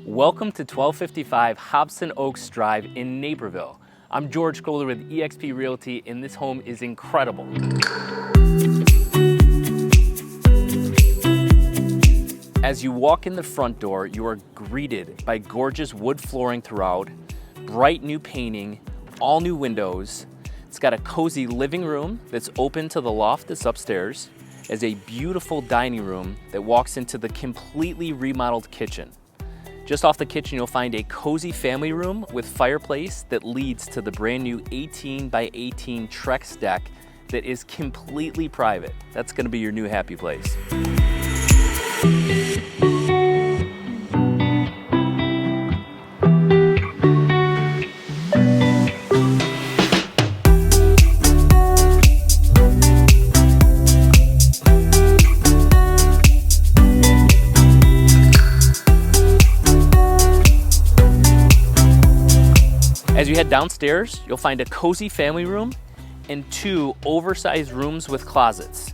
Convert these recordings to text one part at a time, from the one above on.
Welcome to 1255 Hobson Oaks Drive in Naperville. I'm George Kohler with eXp Realty, and this home is incredible. As you walk in the front door, you are greeted by gorgeous wood flooring throughout, bright new painting, all new windows. It's got a cozy living room that's open to the loft that's upstairs, as a beautiful dining room that walks into the completely remodeled kitchen. Just off the kitchen, you'll find a cozy family room with fireplace that leads to the brand new 18 by 18 Trex deck that is completely private. That's gonna be your new happy place. As you head downstairs, you'll find a cozy family room and two oversized rooms with closets.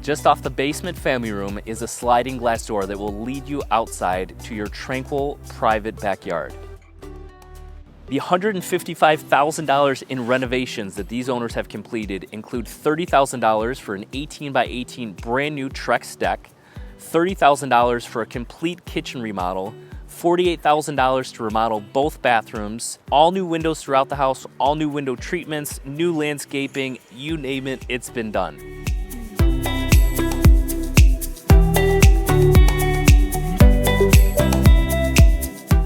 Just off the basement family room is a sliding glass door that will lead you outside to your tranquil, private backyard. The $155,000 in renovations that these owners have completed include $30,000 for an 18 by 18 brand new Trex deck, $30,000 for a complete kitchen remodel, $48,000 to remodel both bathrooms, all new windows throughout the house, all new window treatments, new landscaping, you name it, it's been done.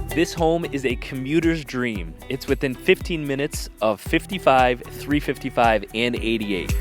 This home is a commuter's dream. It's within 15 minutes of 55, 355, and 88.